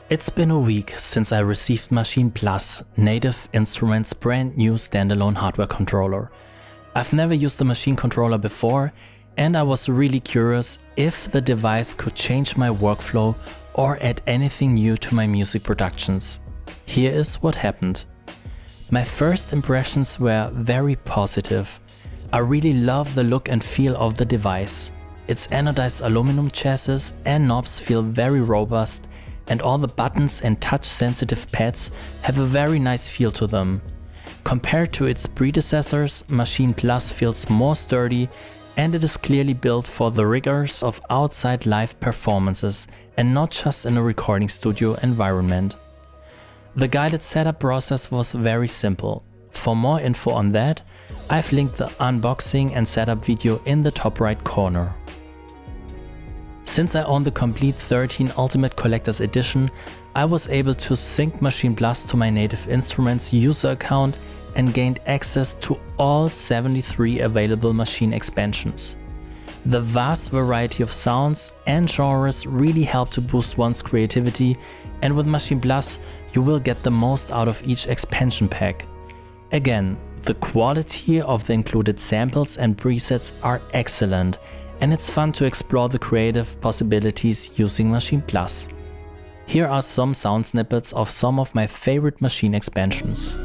It's been a week since I received Maschine Plus, Native Instruments' brand new standalone hardware controller. I've never used a Maschine controller before, and I was really curious if the device could change my workflow or add anything new to my music productions. Here is what happened. My first impressions were very positive. I really love the look and feel of the device. Its anodized aluminum chassis and knobs feel very robust, and all the buttons and touch-sensitive pads have a very nice feel to them. Compared to its predecessors, Maschine Plus feels more sturdy, and it is clearly built for the rigors of outside live performances and not just in a recording studio environment. The guided setup process was very simple. For more info on that, I've linked the unboxing and setup video in the top right corner. Since I own the complete 13 Ultimate Collector's Edition, I was able to sync Maschine Plus to my Native Instruments user account and gained access to all 73 available Maschine expansions. The vast variety of sounds and genres really help to boost one's creativity, and with Maschine Plus, you will get the most out of each expansion pack. Again, the quality of the included samples and presets are excellent, and it's fun to explore the creative possibilities using Maschine Plus. Here are some sound snippets of some of my favorite Maschine expansions.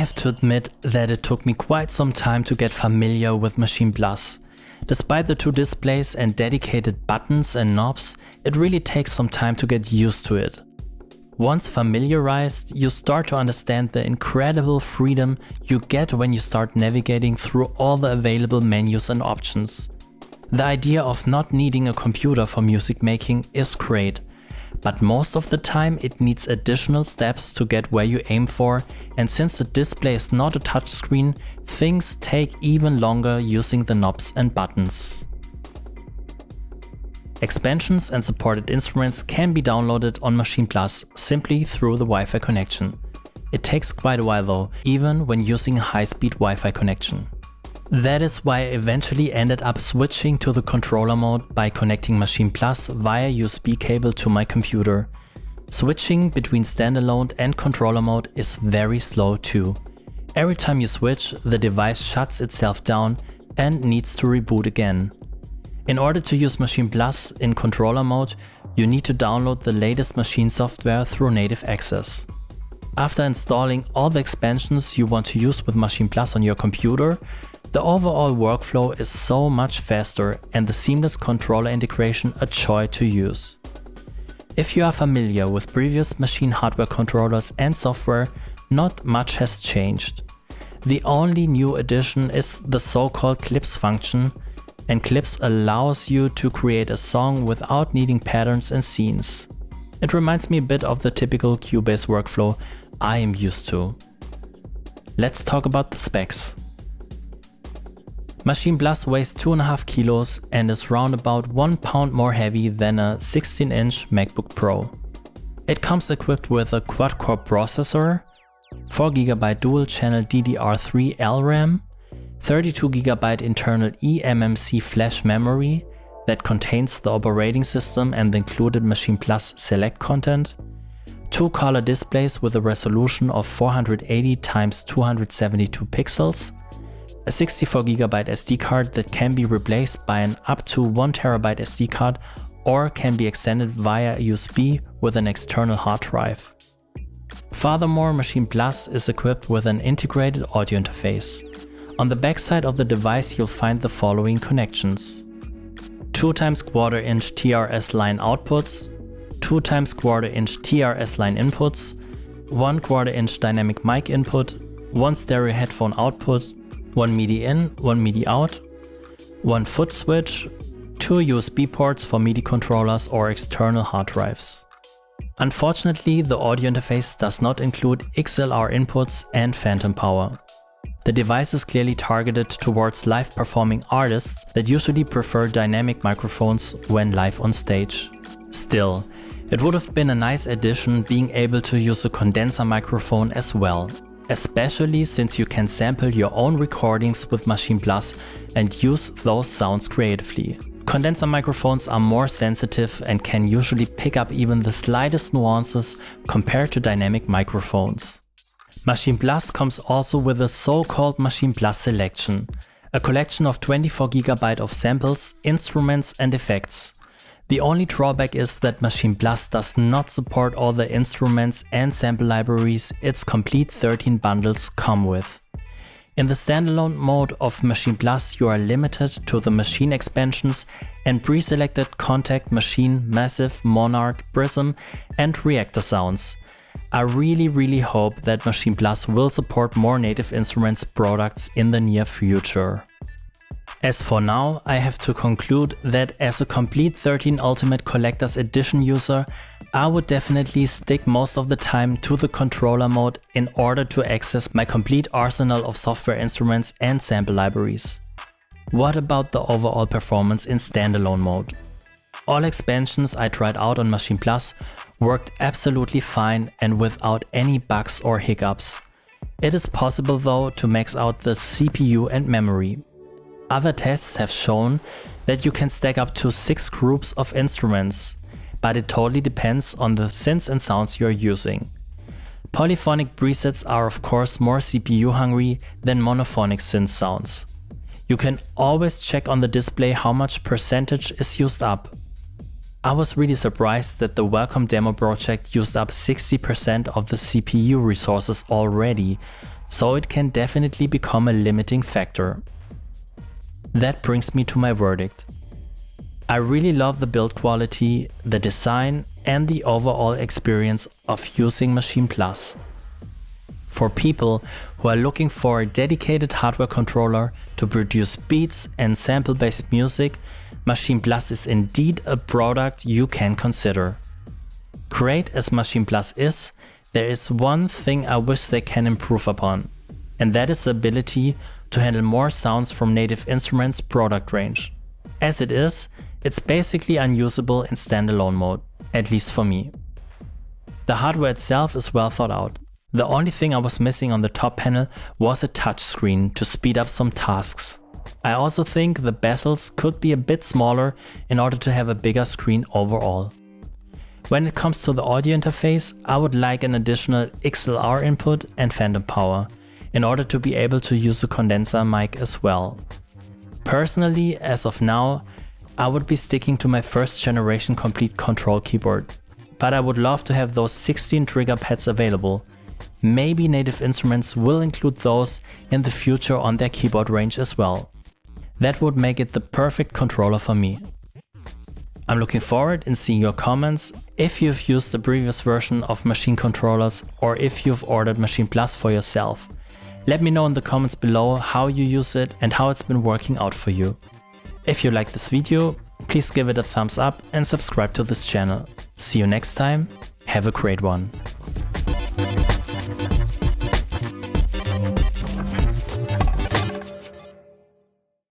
have to admit that it took me quite some time to get familiar with Machine Plus. Despite the 2 displays and dedicated buttons and knobs, it really takes some time to get used to it. Once familiarized, you start to understand the incredible freedom you get when you start navigating through all the available menus and options. The idea of not needing a computer for music making is great, but most of the time it needs additional steps to get where you aim for, and since the display is not a touchscreen, things take even longer using the knobs and buttons. Expansions and supported instruments can be downloaded on Machine Plus simply through the Wi-Fi connection. It takes quite a while though, even when using a high-speed Wi-Fi connection. That is why I eventually ended up switching to the controller mode by connecting Machine Plus via USB cable to my computer. Switching between standalone and controller mode is very slow too. Every time you switch, the device shuts itself down and needs to reboot again. In order to use Machine Plus in controller mode, you need to download the latest Machine software through Native Access. After installing all the expansions you want to use with Machine Plus on your computer, the overall workflow is so much faster and the seamless controller integration a joy to use. If you are familiar with previous Machine hardware controllers and software, not much has changed. The only new addition is the so-called Clips function, and Clips allows you to create a song without needing patterns and scenes. It reminds me a bit of the typical Cubase workflow I am used to. Let's talk about the specs. Machine Plus weighs 2.5 kilos and is round about 1 pound more heavy than a 16-inch MacBook Pro. It comes equipped with a quad-core processor, 4GB dual-channel DDR3 LRAM, 32GB internal eMMC flash memory that contains the operating system and the included Machine Plus Select content, 2 color displays with a resolution of 480x272 pixels, a 64GB SD card that can be replaced by an up to 1TB SD card or can be extended via USB with an external hard drive. Furthermore, Machine Plus is equipped with an integrated audio interface. On the backside of the device you'll find the following connections: 2x1/4-inch TRS line outputs, 2x1/4-inch TRS line inputs, 1/4-inch dynamic mic input, 1 stereo headphone output, 1 MIDI in, 1 MIDI out, 1 foot switch, 2 USB ports for MIDI controllers or external hard drives. Unfortunately, the audio interface does not include XLR inputs and phantom power. The device is clearly targeted towards live performing artists that usually prefer dynamic microphones when live on stage. Still, it would have been a nice addition being able to use a condenser microphone as well, especially since you can sample your own recordings with Machine Plus and use those sounds creatively. Condenser microphones are more sensitive and can usually pick up even the slightest nuances compared to dynamic microphones. Machine Plus comes also with a so-called Machine Plus Selection, a collection of 24GB of samples, instruments and effects. The only drawback is that Machine Plus does not support all the instruments and sample libraries its complete 13 bundles come with. In the standalone mode of Machine Plus, you are limited to the Machine expansions and pre-selected Kontakt, Machine, Massive, Monarch, Prism and Reactor sounds. I really hope that Machine Plus will support more Native Instruments products in the near future. As for now, I have to conclude that as a complete 13 Ultimate Collector's Edition user, I would definitely stick most of the time to the controller mode in order to access my complete arsenal of software instruments and sample libraries. What about the overall performance in standalone mode? All expansions I tried out on Machine Plus worked absolutely fine and without any bugs or hiccups. It is possible though to max out the CPU and memory. Other tests have shown that you can stack up to 6 groups of instruments, but it totally depends on the synths and sounds you're using. Polyphonic presets are of course more CPU hungry than monophonic synth sounds. You can always check on the display how much percentage is used up. I was really surprised that the Welcome demo project used up 60% of the CPU resources already, so it can definitely become a limiting factor. That brings me to my verdict. I really love the build quality, the design, and the overall experience of using Maschine Plus. For people who are looking for a dedicated hardware controller to produce beats and sample-based music, Maschine Plus is indeed a product you can consider. Great as Maschine Plus is, there is one thing I wish they can improve upon, and that is the ability to handle more sounds from Native Instruments' product range. As it is, it's basically unusable in standalone mode, at least for me. The hardware itself is well thought out. The only thing I was missing on the top panel was a touchscreen to speed up some tasks. I also think the bezels could be a bit smaller in order to have a bigger screen overall. When it comes to the audio interface, I would like an additional XLR input and phantom power in order to be able to use a condenser mic as well. Personally, as of now, I would be sticking to my first generation complete control keyboard, but I would love to have those 16 trigger pads available. Maybe Native Instruments will include those in the future on their keyboard range as well. That would make it the perfect controller for me. I'm looking forward in seeing your comments if you've used the previous version of Maschine controllers or if you've ordered Maschine Plus for yourself. Let me know in the comments below how you use it and how it's been working out for you. If you like this video, please give it a thumbs up and subscribe to this channel. See you next time, have a great one.